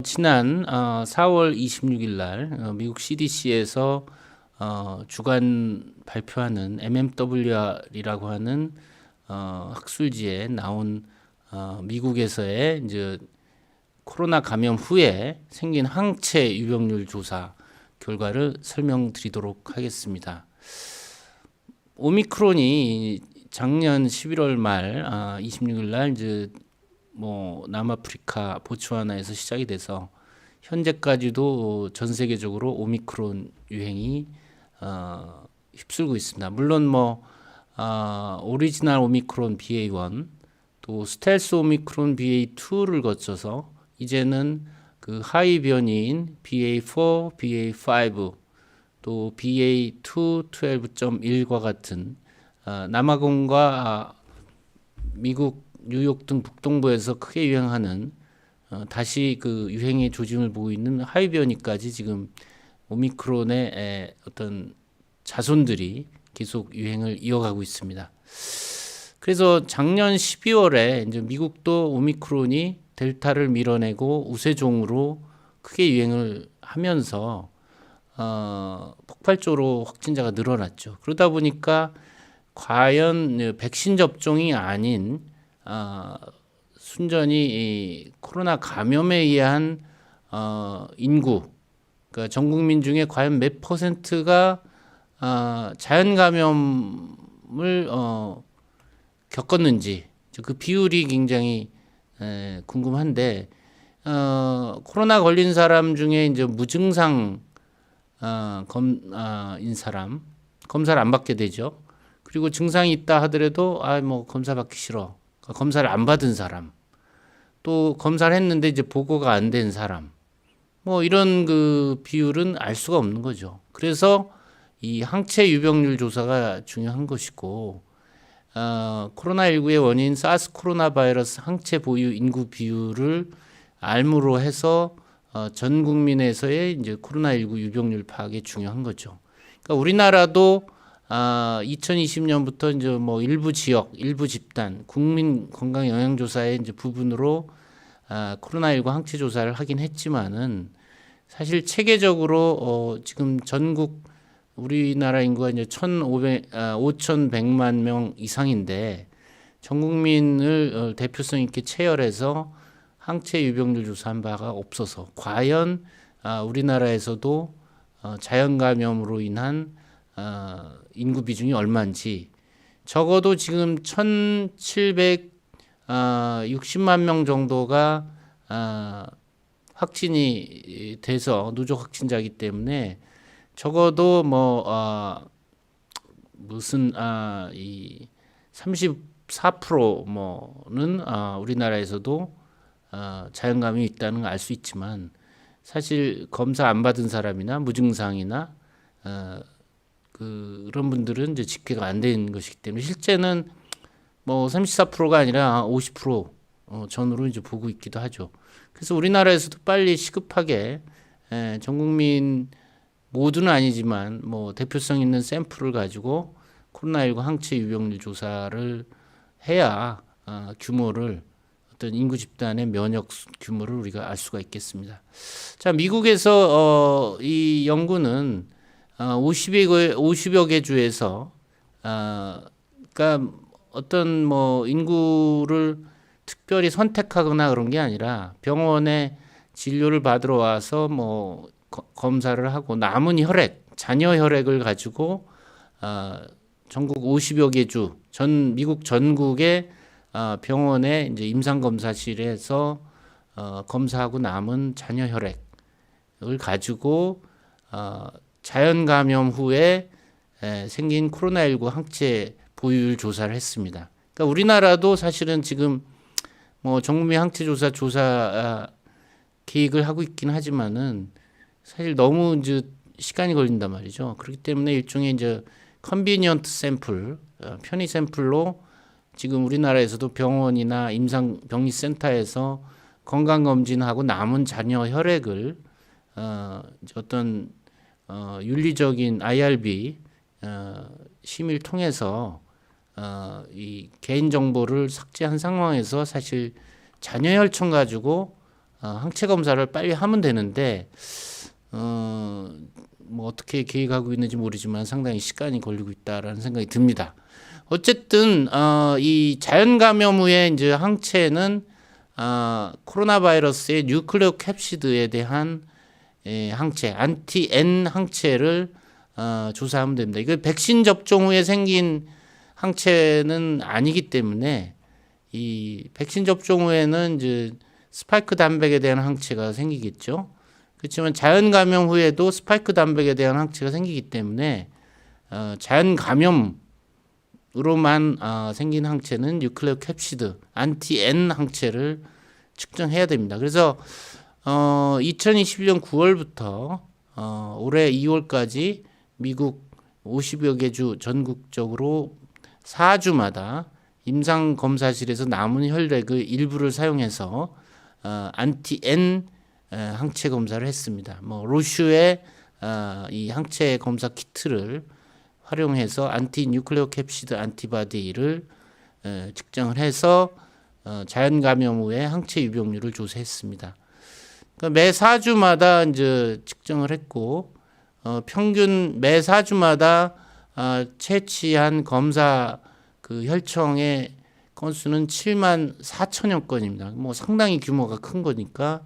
지난 4월 26일 날 미국 CDC에서 주간 발표하는 MMWR이라고 하는 학술지에 나온 미국에서의 이제 코로나 감염 후에 생긴 항체 유병률 조사 결과를 설명드리도록 하겠습니다. 오미크론이 작년 11월 말 26일 날 이제 남아프리카 보츠와나에서 시작이 돼서 현재까지도 전 세계적으로 오미크론 유행이 휩쓸고 있습니다. 물론 오리지널 오미크론 BA1 또 스텔스 오미크론 BA2를 거쳐서 이제는 그 하위 변이인 BA4, BA5 또 BA2 12.1과 같은 남아공과 미국 뉴욕 등 북동부에서 크게 유행하는 다시 그 유행의 조짐을 보고 있는 하위 변이까지 지금 오미크론의 어떤 자손들이 계속 유행을 이어가고 있습니다. 그래서 작년 12월에 이제 미국도 오미크론이 델타를 밀어내고 우세종으로 크게 유행을 하면서 폭발적으로 확진자가 늘어났죠. 그러다 보니까 과연 백신 접종이 아닌 순전히 이 코로나 감염에 의한 인구, 그러니까 전 국민 중에 과연 몇 퍼센트가 자연 감염을 겪었는지 그 비율이 굉장히 궁금한데 코로나 걸린 사람 중에 이제 무증상 인 사람 검사를 안 받게 되죠. 그리고 증상이 있다 하더라도 검사 받기 싫어. 검사를 안 받은 사람, 또 검사를 했는데 이제 보고가 안 된 사람, 이런 그 비율은 알 수가 없는 거죠. 그래서 이 항체 유병률 조사가 중요한 것이고, 코로나19의 원인 사스 코로나 바이러스 항체 보유 인구 비율을 알므로 해서 전 국민에서의 이제 코로나19 유병률 파악이 중요한 거죠. 그러니까 우리나라도 2020년부터 이제 일부 지역, 일부 집단, 국민 건강 영양 조사의 이제 부분으로 코로나19 항체 조사를 하긴 했지만은 사실 체계적으로 지금 전국 우리나라 인구가 이제 5,100만 명 이상인데 전 국민을 대표성 있게 체열해서 항체 유병률 조사한 바가 없어서 과연 우리나라에서도 자연 감염으로 인한 인구 비중이 얼마인지 적어도 지금 1,760만 명 정도가 확진이 돼서 누적 확진자이기 때문에 적어도 이 34%는 우리나라에서도 자연 감염이 있다는 걸 알 수 있지만 사실 검사 안 받은 사람이나 무증상이나 그런 분들은 이제 집계가 안 된 것이기 때문에 실제는 34%가 아니라 50% 전후로 이제 보고 있기도 하죠. 그래서 우리나라에서도 빨리 시급하게 전 국민 모두는 아니지만 대표성 있는 샘플을 가지고 코로나19 항체 유병률 조사를 해야 규모를 어떤 인구 집단의 면역 규모를 우리가 알 수가 있겠습니다. 자, 미국에서 이 연구는 50여 개 주에서 그러니까 어떤 인구를 특별히 선택하거나 그런 게 아니라 병원에 진료를 받으러 와서 검사를 하고 남은 혈액, 잔여 혈액을 가지고 전국 50여 개 주, 미국 전국의 병원의 이제 임상검사실에서 검사하고 남은 잔여 혈액을 가지고 자연 감염 후에 생긴 코로나19 항체 보유율 조사를 했습니다. 그러니까 우리나라도 사실은 지금 전국민 항체 조사 계획을 하고 있긴 하지만은 사실 너무 이제 시간이 걸린단 말이죠. 그렇기 때문에 일종의 이제 컨비니언트 샘플, 편의 샘플로 지금 우리나라에서도 병원이나 임상병리센터에서 건강검진하고 남은 잔여 혈액을 어떤 윤리적인 IRB 심의를 통해서 이 개인 정보를 삭제한 상황에서 사실 잔여 혈청 가지고 항체 검사를 빨리 하면 되는데 뭐 어떻게 계획하고 있는지 모르지만 상당히 시간이 걸리고 있다라는 생각이 듭니다. 어쨌든 이 자연 감염 후에 이제 항체는 코로나 바이러스의 뉴클레오 캡시드에 대한 항체, 안티 N 항체를 조사하면 됩니다. 이거 백신 접종 후에 생긴 항체는 아니기 때문에 이 백신 접종 후에는 이제 스파이크 단백에 대한 항체가 생기겠죠. 그렇지만 자연 감염 후에도 스파이크 단백에 대한 항체가 생기기 때문에 자연 감염으로만 생긴 항체는 뉴클레오 캡시드 안티 N 항체를 측정해야 됩니다. 그래서 2021년 9월부터 올해 2월까지 미국 50여 개 주 전국적으로 4주마다 임상 검사실에서 남은 혈액의 일부를 사용해서 안티 N 항체 검사를 했습니다. 뭐 로슈의 이 항체 검사 키트를 활용해서 안티 뉴클레오 캡시드 안티바디를 측정을 해서 자연 감염 후에 항체 유병률을 조사했습니다. 그러니까 매 4주마다 이제 측정을 했고 평균 매 4주마다 채취한 검사 그 혈청의 건수는 7만 4천여 건입니다. 뭐 상당히 규모가 큰 거니까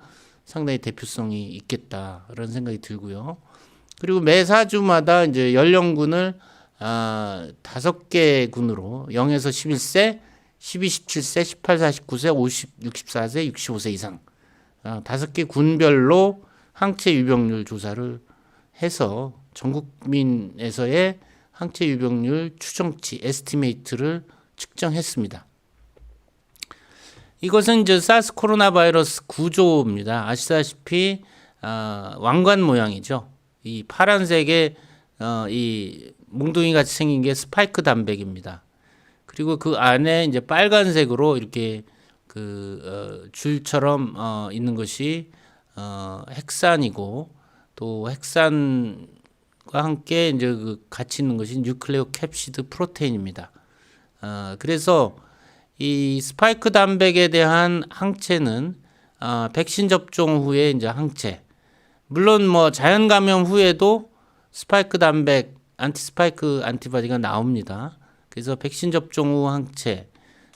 상당히 대표성이 있겠다라는 생각이 들고요. 그리고 매 4주마다 이제 연령군을 5개 군으로 0에서 11세, 12, 17세, 18, 49세, 50, 64세, 65세 이상 5개 군별로 항체 유병률 조사를 해서 전 국민에서의 항체 유병률 추정치 에스티메이트를 측정했습니다. 이것은 이제 사스 코로나 바이러스 구조입니다. 아시다시피 왕관 모양이죠. 이 파란색의 이 몽둥이 같이 생긴 게 스파이크 단백입니다. 그리고 그 안에 이제 빨간색으로 이렇게 그 줄처럼 있는 것이 핵산이고 또 핵산과 함께 이제 그 같이 있는 것이 뉴클레오 캡시드 프로테인입니다. 그래서 이 스파이크 단백에 대한 항체는 백신 접종 후에 이제 항체, 물론 뭐 자연 감염 후에도 스파이크 단백 안티스파이크 안티바디가 나옵니다. 그래서 백신 접종 후 항체,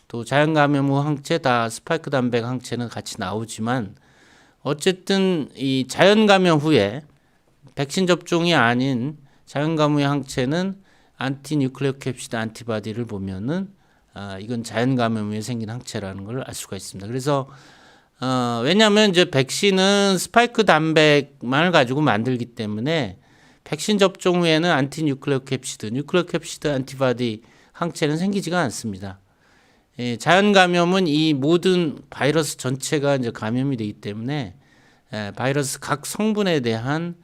또 자연 감염 후 항체 다 스파이크 단백 항체는 같이 나오지만 어쨌든 이 자연 감염 후에 백신 접종이 아닌 자연 감염 후의 항체는 안티 뉴클레오 캡시드 안티바디를 보면은 이건 자연 감염 후에 생긴 항체라는 걸 알 수가 있습니다. 그래서 왜냐하면 이제 백신은 스파이크 단백만을 가지고 만들기 때문에 백신 접종 후에는 안티 뉴클레오 캡시드 안티바디 항체는 생기지가 않습니다. 자연 감염은 이 모든 바이러스 전체가 이제 감염이 되기 때문에 바이러스 각 성분에 대한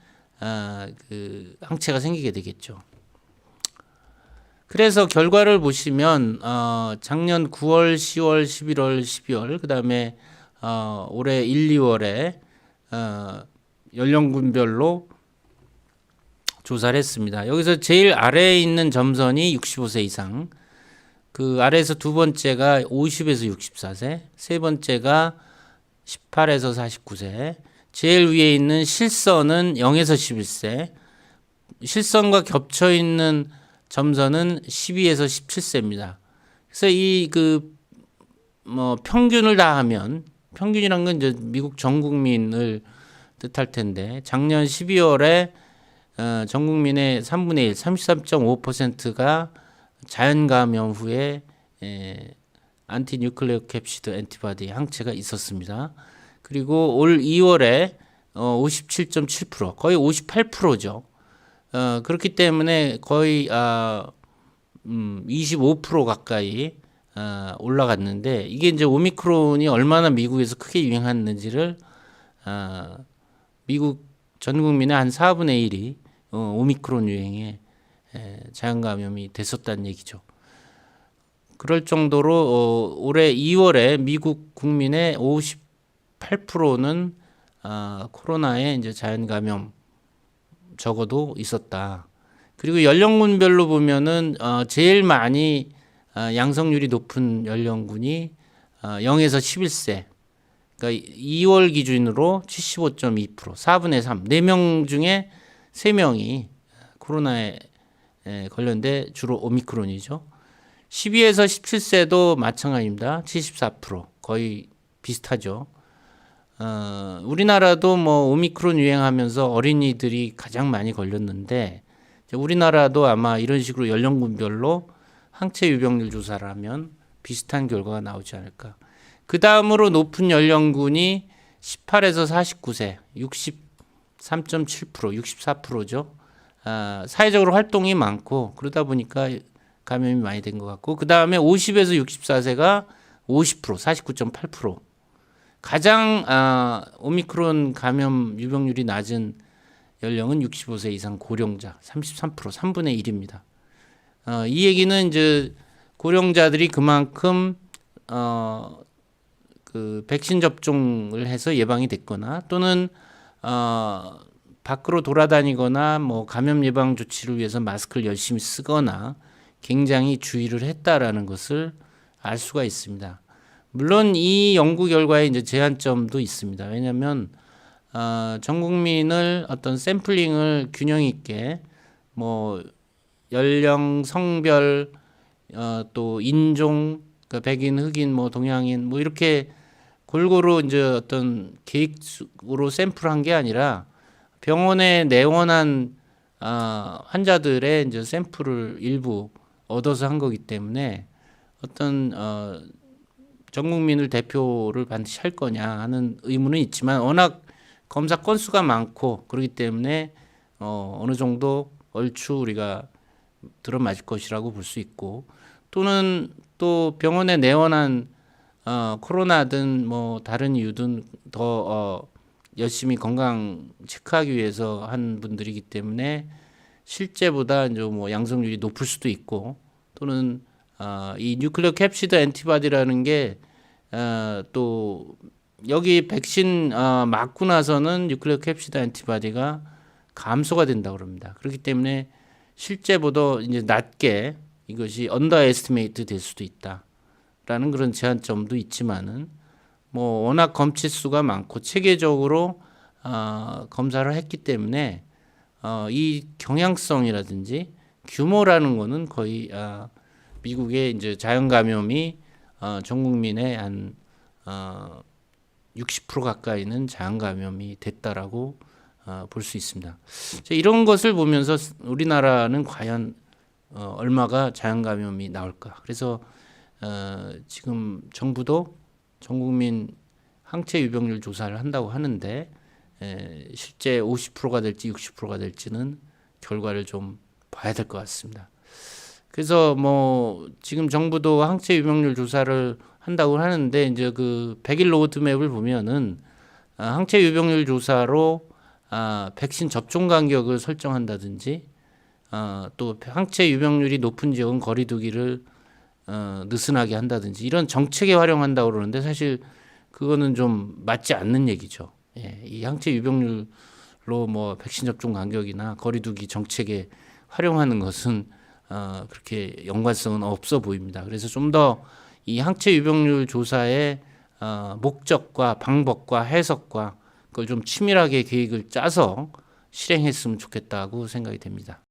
그 항체가 생기게 되겠죠. 그래서 결과를 보시면 작년 9월, 10월, 11월, 12월 그다음에 올해 1, 2월에 연령군별로 조사를 했습니다. 여기서 제일 아래에 있는 점선이 65세 이상, 그 아래에서 두 번째가 50에서 64세, 세 번째가 18에서 49세, 제일 위에 있는 실선은 0에서 11세, 실선과 겹쳐 있는 점선은 12에서 17세입니다. 그래서 이 뭐 평균을 다 하면, 평균이란 건 이제 미국 전 국민을 뜻할 텐데 작년 12월에 전 국민의 3분의 1, 33.5%가 자연 감염 후에 안티 뉴클레오 캡시드 엔티바디 항체가 있었습니다. 그리고 올 2월에 57.7%, 거의 58%죠. 그렇기 때문에 거의 25% 가까이 올라갔는데, 이게 이제 오미크론이 얼마나 미국에서 크게 유행했는지를 미국 전 국민의 한 4분의 1이 오미크론 유행에 자연 감염이 됐었다는 얘기죠. 그럴 정도로 올해 2월에 미국 국민의 58%는 코로나에 이제 자연 감염 적어도 있었다. 그리고 연령군별로 보면은 제일 많이 양성률이 높은 연령군이 0에서 11세, 그러니까 2월 기준으로 75.2%, 4분의 3, 4명 중에 3명이 코로나에 걸렸는데 주로 오미크론이죠. 12에서 17세도 마찬가지입니다. 74%, 거의 비슷하죠. 우리나라도 뭐 오미크론 유행하면서 어린이들이 가장 많이 걸렸는데 우리나라도 아마 이런 식으로 연령군별로 항체 유병률 조사를 하면 비슷한 결과가 나오지 않을까. 그 다음으로 높은 연령군이 18에서 49세, 63.7%, 64%죠. 사회적으로 활동이 많고 그러다 보니까 감염이 많이 된 것 같고, 그 다음에 50에서 64세가 50%, 49.8%. 가장 오미크론 감염 유병률이 낮은 연령은 65세 이상 고령자 33%, 3분의 1입니다. 이 얘기는 이제 고령자들이 그만큼 그 백신 접종을 해서 예방이 됐거나 또는 밖으로 돌아다니거나 뭐 감염 예방 조치를 위해서 마스크를 열심히 쓰거나 굉장히 주의를 했다라는 것을 알 수가 있습니다. 물론 이 연구 결과에 이제 제한점도 있습니다. 왜냐하면 전 국민을 어떤 샘플링을 균형 있게 뭐 연령, 성별, 또 인종, 그러니까 백인, 흑인, 뭐 동양인, 뭐 이렇게 골고루 이제 어떤 계획으로 샘플한 게 아니라 병원에 내원한 환자들의 이제 샘플을 일부 얻어서 한 거기 때문에 어떤 전 국민을 대표를 반드시 할 거냐 하는 의문은 있지만 워낙 검사 건수가 많고 그렇기 때문에 어느 정도 얼추 우리가 들어맞을 것이라고 볼 수 있고, 또는 또 병원에 내원한 코로나든 뭐 다른 이유든 더 열심히 건강 체크하기 위해서 한 분들이기 때문에 실제보다 이제 뭐 양성률이 높을 수도 있고, 또는 이 뉴클리어 캡시드 엔티바디라는 게 또 여기 백신 맞고 나서는 뉴클리어 캡시드 엔티바디가 감소가 된다고 그럽니다. 그렇기 때문에 실제보다 이제 낮게 이것이 언더 에스티메이트 될 수도 있다라는 그런 제한점도 있지만은 뭐 워낙 검체 수가 많고 체계적으로 검사를 했기 때문에 이 경향성이라든지 규모라는 거는 거의 미국의 이제 자연 감염이 전 국민의 한 60% 가까이는 자연 감염이 됐다라고 볼 수 있습니다. 이런 것을 보면서 우리나라는 과연 얼마가 자연 감염이 나올까? 그래서 지금 정부도 전 국민 항체 유병률 조사를 한다고 하는데 실제 50%가 될지 60%가 될지는 결과를 좀 봐야 될 것 같습니다. 그래서 뭐 지금 정부도 항체 유병률 조사를 한다고 하는데 이제 그 100일 로드맵을 보면은 항체 유병률 조사로 백신 접종 간격을 설정한다든지 또 항체 유병률이 높은 지역은 거리두기를 느슨하게 한다든지 이런 정책에 활용한다고 그러는데 사실 그거는 좀 맞지 않는 얘기죠. 예, 이 항체 유병률로 뭐 백신 접종 간격이나 거리두기 정책에 활용하는 것은 그렇게 연관성은 없어 보입니다. 그래서 좀 더 이 항체 유병률 조사의 목적과 방법과 해석과 그걸 좀 치밀하게 계획을 짜서 실행했으면 좋겠다고 생각이 됩니다.